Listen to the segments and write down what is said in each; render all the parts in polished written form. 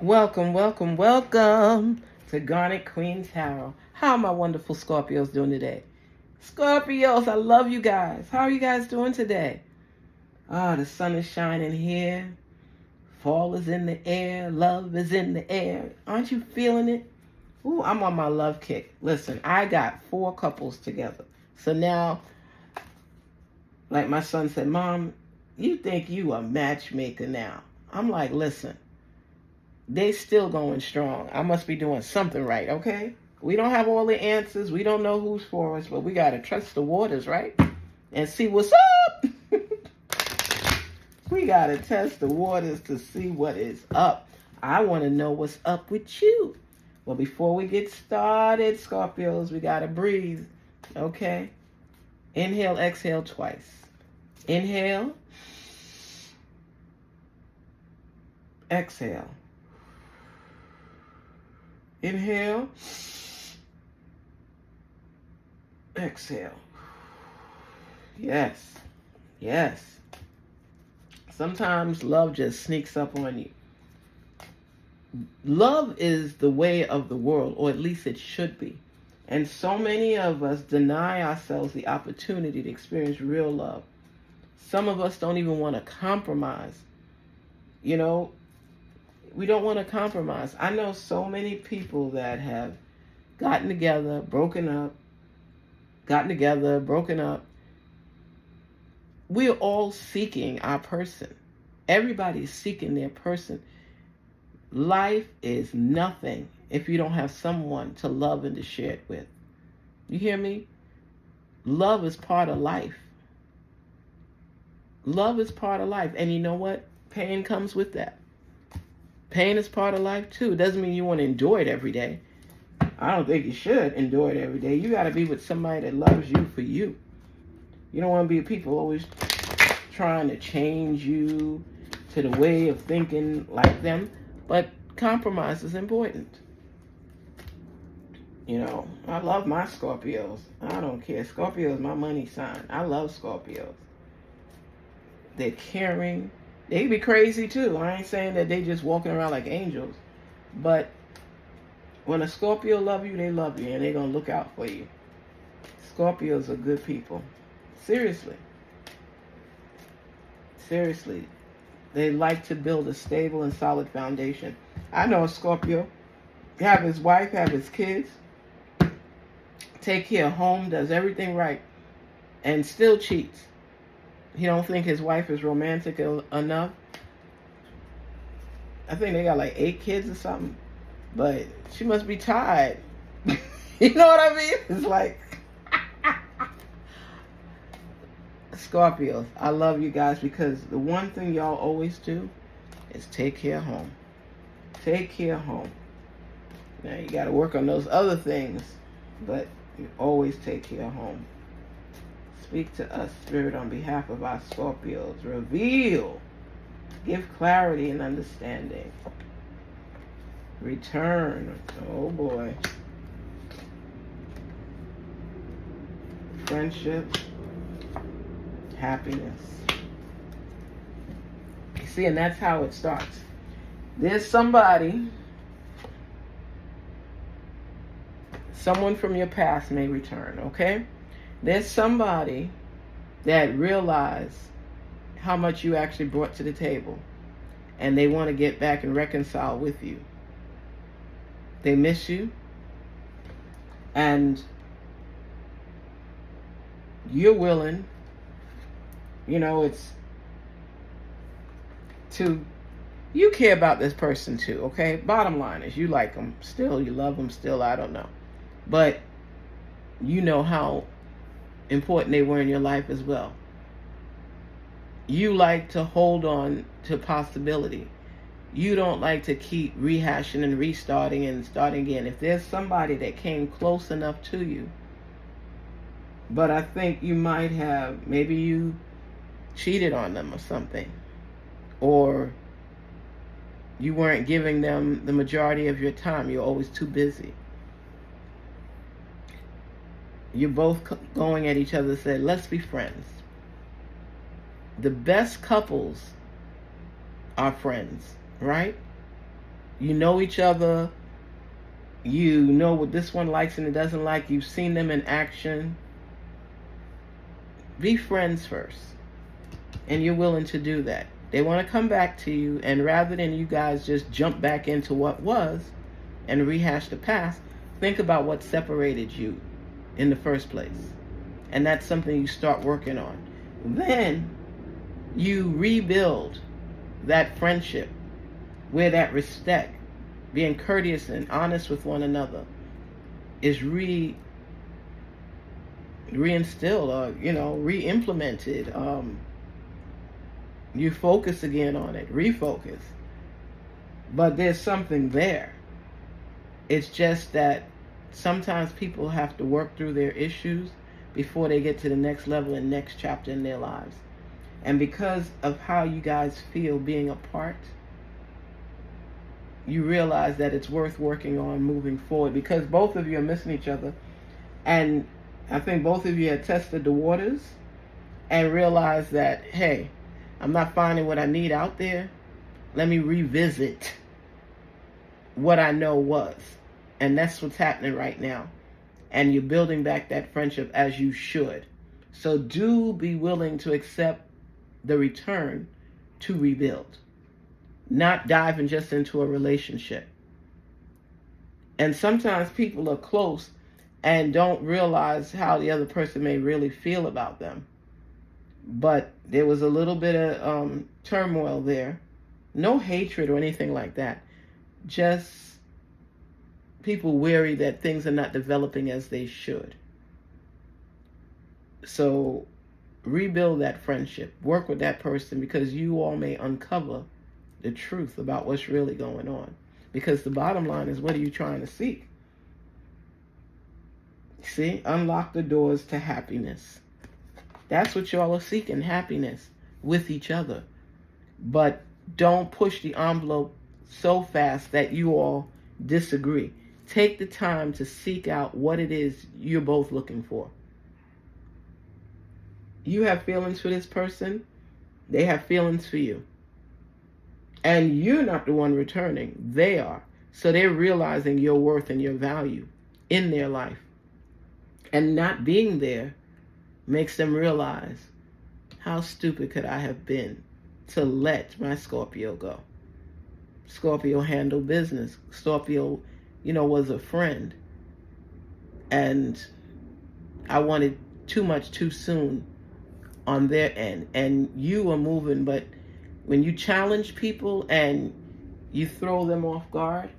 Welcome, welcome, welcome to Garnetqueentarot. How are my wonderful Scorpios doing today? Scorpios, I love you guys. How are you guys doing today? The sun is shining here. Fall is in the air. Love is in the air. Aren't you feeling it? Ooh, I'm on my love kick. Listen, I got 4 couples together. So now, like my son said, Mom, you think you a matchmaker now. I'm like, listen. They still going strong. I must be doing something right, okay? We don't have all the answers. We don't know who's for us, but we got to trust the waters, right? And see what's up. We got to test the waters to see what is up. I want to know what's up with you. Well, before we get started, Scorpios, we got to breathe, okay? Inhale, exhale twice. Inhale. Exhale. Inhale. Exhale. Yes. Yes. Sometimes love just sneaks up on you. Love is the way of the world, or at least it should be. And so many of us deny ourselves the opportunity to experience real love. Some of us don't even want to compromise. You know, we don't want to compromise. I know so many people that have gotten together, broken up, gotten together, broken up. We're all seeking our person. Everybody's seeking their person. Life is nothing if you don't have someone to love and to share it with. You hear me? Love is part of life. Love is part of life. And you know what? Pain comes with that. Pain is part of life too. It doesn't mean you want to endure it every day. I don't think you should endure it every day. You got to be with somebody that loves you for you. You don't want to be with people always trying to change you to the way of thinking like them. But compromise is important. You know, I love my Scorpios. I don't care. Scorpio is my money sign. I love Scorpios. They're caring. They be crazy too. I ain't saying that they just walking around like angels. But when a Scorpio love you, they love you. And they're going to look out for you. Scorpios are good people. Seriously. Seriously. They like to build a stable and solid foundation. I know a Scorpio. Have his wife, have his kids. Take care of home, does everything right. And still cheats. He don't think his wife is romantic enough. I think they got like 8 kids or something. But she must be tired. You know what I mean? It's like... Scorpios, I love you guys because the one thing y'all always do is take care of home. Take care of home. Now you got to work on those other things, but you always take care of home. Speak to us, Spirit, on behalf of our Scorpios. Reveal. Give clarity and understanding. Return. Oh boy. Friendship. Happiness. You see, and that's how it starts. There's somebody, someone from your past may return, okay? There's somebody that realized how much you actually brought to the table, and they want to get back and reconcile with you. They miss you, and you're willing. You know, it's to, you care about this person too, okay? Bottom line is you like them still, you love them still, I don't know. But you know how important they were in your life as well. You like to hold on to possibility. You don't like to keep rehashing and restarting and starting again. If there's somebody that came close enough to you, but I think you might have, maybe you cheated on them or something, or you weren't giving them the majority of your time. You're always too busy. You're both going at each other and said, let's be friends. The best couples are friends, right? You know each other. You know what this one likes and it doesn't like. You've seen them in action. Be friends first. And you're willing to do that. They want to come back to you, and rather than you guys just jump back into what was and rehash the past, think about what separated you in the first place. And that's something you start working on. Then you rebuild that friendship where that respect, being courteous and honest with one another, is reinstilled or, re-implemented. You focus again on it, refocus. But there's something there. It's just that sometimes people have to work through their issues before they get to the next level and next chapter in their lives. And because of how you guys feel being apart, you realize that it's worth working on moving forward, because both of you are missing each other. And I think both of you have tested the waters and realized that, hey, I'm not finding what I need out there. Let me revisit what I know was. And that's what's happening right now. And you're building back that friendship as you should. So do be willing to accept the return to rebuild. Not diving just into a relationship. And sometimes people are close and don't realize how the other person may really feel about them. But there was a little bit of turmoil there. No hatred or anything like that. Just people worry that things are not developing as they should. So rebuild that friendship. Work with that person, because you all may uncover the truth about what's really going on. Because the bottom line is, what are you trying to seek? See? Unlock the doors to happiness. That's what y'all are seeking, happiness with each other. But don't push the envelope so fast that you all disagree. Take the time to seek out what it is you're both looking for. You have feelings for this person. They have feelings for you. And you're not the one returning. They are. So they're realizing your worth and your value in their life. And not being there makes them realize, how stupid could I have been to let my Scorpio go? Scorpio handled business. Scorpio, was a friend. And I wanted too much too soon on their end. And you are moving, but when you challenge people and you throw them off guard,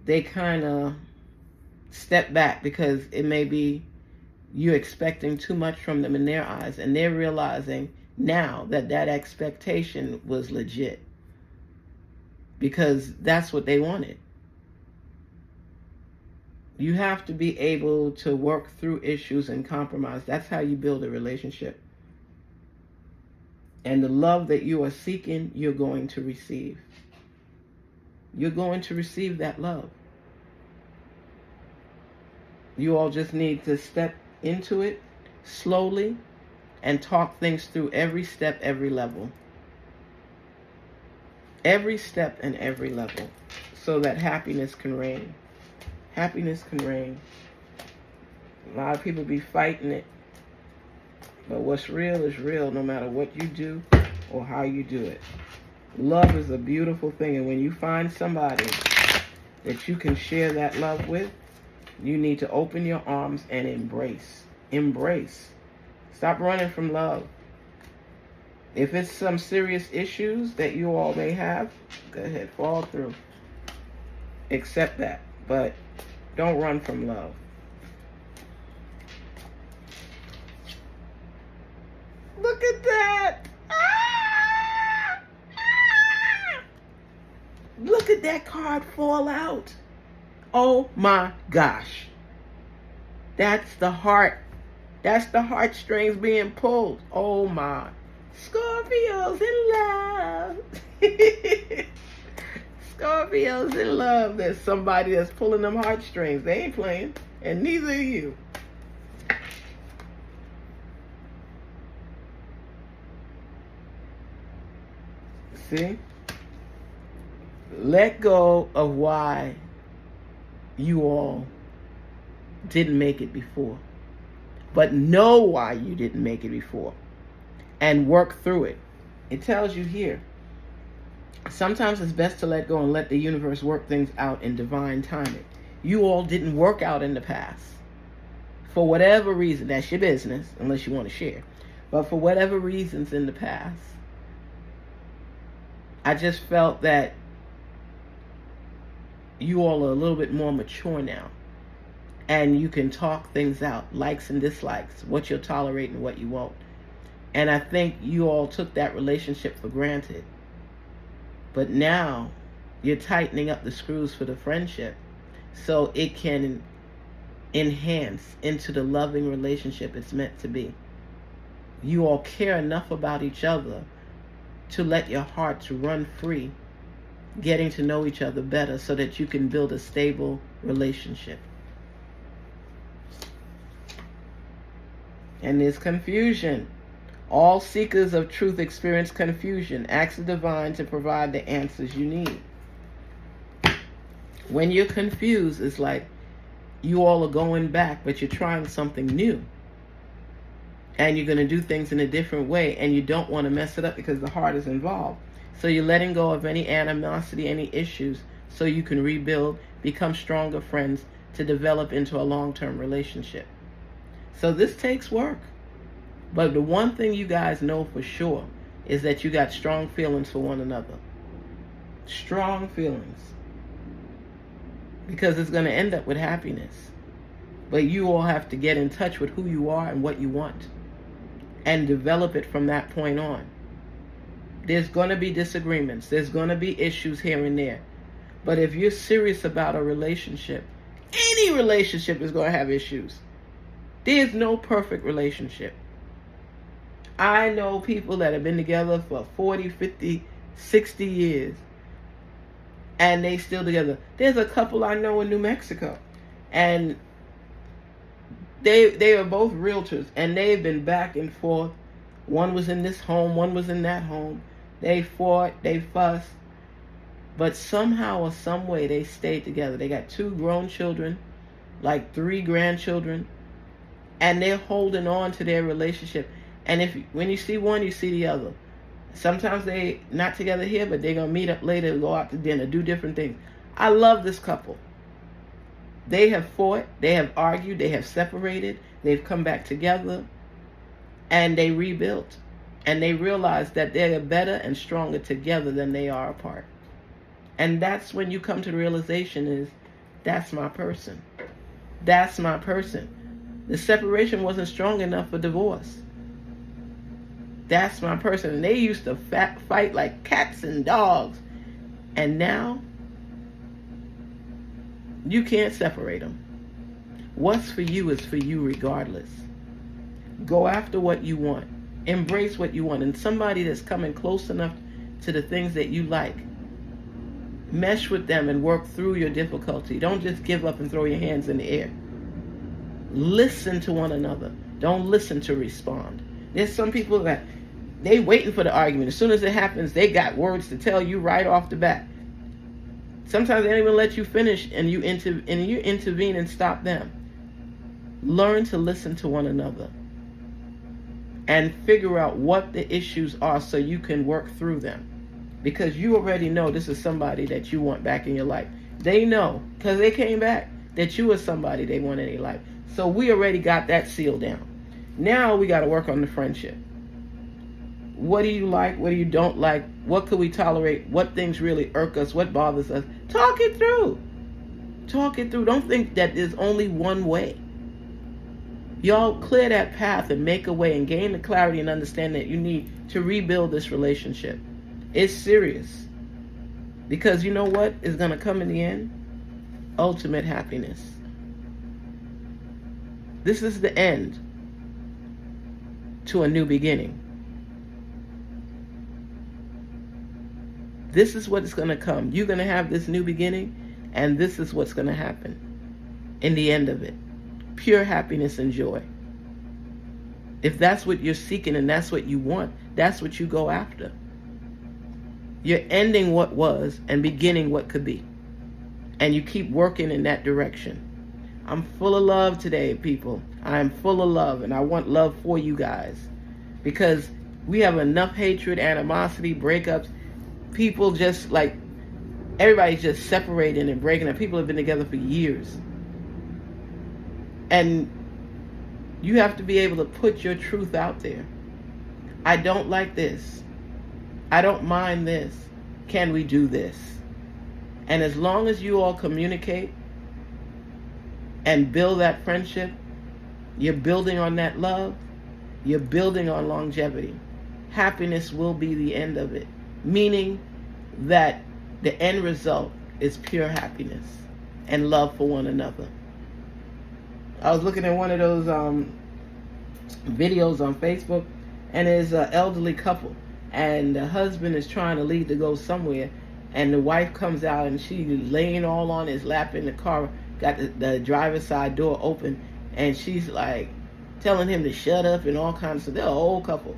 they kind of step back, because it may be you're expecting too much from them in their eyes, and they're realizing now that that expectation was legit, because that's what they wanted. You have to be able to work through issues and compromise. That's how you build a relationship. And the love that you are seeking, you're going to receive. You're going to receive that love. You all just need to step into it slowly and talk things through every step, every level. Every step and every level, so that happiness can reign. Happiness can reign. A lot of people be fighting it. But what's real is real, no matter what you do or how you do it. Love is a beautiful thing. And when you find somebody that you can share that love with, you need to open your arms and embrace. Embrace. Stop running from love. If it's some serious issues that you all may have, go ahead, fall through. Accept that. But don't run from love. Look at that. Ah! Ah! Look at that card fall out. Oh my gosh. That's the heart. That's the heartstrings being pulled. Oh my. Scorpios in love. Scorpios in love. There's somebody that's pulling them heartstrings. They ain't playing. And neither are you. See? let go of why you all didn't make it before, but know why you didn't make it before and work through it. It tells you here, sometimes it's best to let go and let the universe work things out in divine timing. You all didn't work out in the past. For whatever reason, that's your business, unless you want to share. But for whatever reasons in the past, I just felt that you all are a little bit more mature now. And you can talk things out, likes and dislikes, what you'll tolerate and what you won't. And I think you all took that relationship for granted. But now you're tightening up the screws for the friendship so it can enhance into the loving relationship it's meant to be. You all care enough about each other to let your hearts run free, getting to know each other better so that you can build a stable relationship. And there's confusion. All seekers of truth experience confusion. Ask the divine to provide the answers you need. When you're confused, it's like you all are going back, but you're trying something new. And you're going to do things in a different way, and you don't want to mess it up because the heart is involved. So you're letting go of any animosity, any issues, so you can rebuild, become stronger friends to develop into a long-term relationship. So this takes work. But the one thing you guys know for sure is that you got strong feelings for one another. Strong feelings. Because it's going to end up with happiness. But you all have to get in touch with who you are and what you want. And develop it from that point on. There's going to be disagreements. There's going to be issues here and there. But if you're serious about a relationship, any relationship is going to have issues. There's no perfect relationship. I know people that have been together for 40, 50, 60 years. And they still together. There's a couple I know in New Mexico. And they are both realtors. And they've been back and forth. One was in this home. One was in that home. They fought. They fussed. But somehow or some way they stayed together. They got 2 grown children. Like 3 grandchildren. And they're holding on to their relationship. And when you see one, you see the other. Sometimes they not together here, but they're going to meet up later, go out to dinner, do different things. I love this couple. They have fought, they have argued, they have separated, they've come back together, and they rebuilt. And they realize that they're better and stronger together than they are apart. And that's when you come to the realization is, that's my person. That's my person. The separation wasn't strong enough for divorce. That's my person. And they used to fight like cats and dogs. And now, you can't separate them. What's for you is for you regardless. Go after what you want. Embrace what you want. And somebody that's coming close enough to the things that you like, mesh with them and work through your difficulty. Don't just give up and throw your hands in the air. Listen to one another. Don't listen to respond. There's some people that they waiting for the argument. As soon as it happens, they got words to tell you right off the bat. Sometimes they don't even let you finish, and you intervene and stop them. Learn to listen to one another and figure out what the issues are so you can work through them. Because you already know this is somebody that you want back in your life. They know, because they came back, that you are somebody they want in their life. So we already got that sealed down. Now we got to work on the friendship. What do you like? What do you don't like? What could we tolerate? What things really irk us? What bothers us? Talk it through. Talk it through. Don't think that there's only one way. Y'all clear that path and make a way and gain the clarity and understanding that you need to rebuild this relationship. It's serious. Because you know what is going to come in the end? Ultimate happiness. This is the end to a new beginning. This is what's going to come. You're going to have this new beginning, and this is what's going to happen in the end of it. Pure happiness and joy. If that's what you're seeking and that's what you want, that's what you go after. You're ending what was and beginning what could be. And you keep working in that direction. I'm full of love today, people. I am full of love, and I want love for you guys. Because we have enough hatred, animosity, breakups. People just like, everybody's just separating and breaking up. People have been together for years. And you have to be able to put your truth out there. I don't like this. I don't mind this. Can we do this? And as long as you all communicate and build that friendship, you're building on that love, you're building on longevity. Happiness will be the end of it. Meaning that the end result is pure happiness and love for one another. I was looking at one of those videos on Facebook, and there's an elderly couple, and the husband is trying to leave to go somewhere, and the wife comes out and she's laying all on his lap in the car, got the driver's side door open, and she's like telling him to shut up and all kinds of stuff. They're an old couple,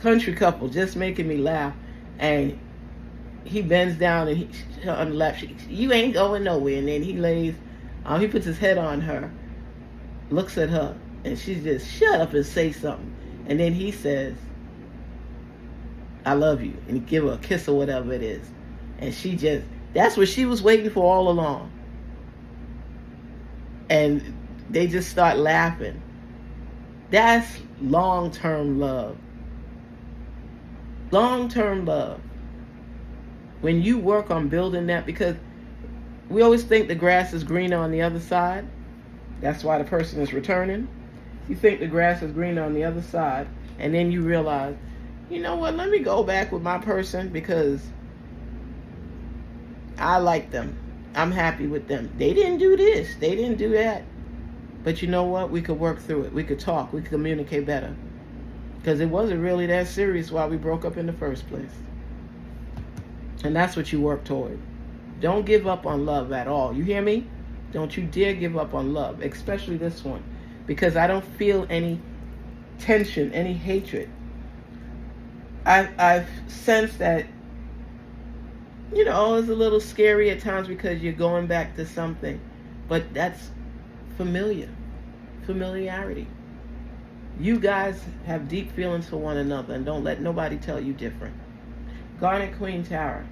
country couple, just making me laugh. And he bends down and on the lap, you ain't going nowhere. And then he lays, he puts his head on her, looks at her, and she's just, shut up and say something. And then he says, I love you, and he give her a kiss or whatever it is. And she just, that's what she was waiting for all along. And they just start laughing. That's long-term love. Long-term love. When you work on building that, because we always think the grass is greener on the other side. That's why the person is returning. You think the grass is greener on the other side, and then you realize, you know what, let me go back with my person because I like them. I'm happy with them. They didn't do this. They didn't do that. But you know what? We could work through it. We could talk. We could communicate better. Because it wasn't really that serious why we broke up in the first place. And that's what you work toward. Don't give up on love at all. You hear me? Don't you dare give up on love, especially this one. Because I don't feel any tension, any hatred. I've sensed that, you know, it's a little scary at times because you're going back to something. But that's familiarity. You guys have deep feelings for one another, and don't let nobody tell you different. Garnetqueentarot,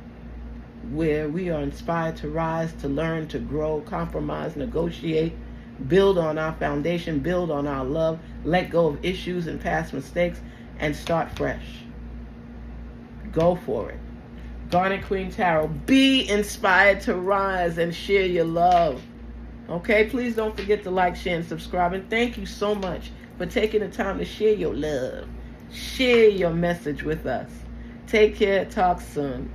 where we are inspired to rise, to learn, to grow, compromise, negotiate, build on our foundation, build on our love, let go of issues and past mistakes, and start fresh. Go for it. Garnetqueentarot, be inspired to rise and share your love. Okay, please don't forget to like, share, and subscribe. And thank you so much for taking the time to share your love. Share your message with us. Take care. Talk soon.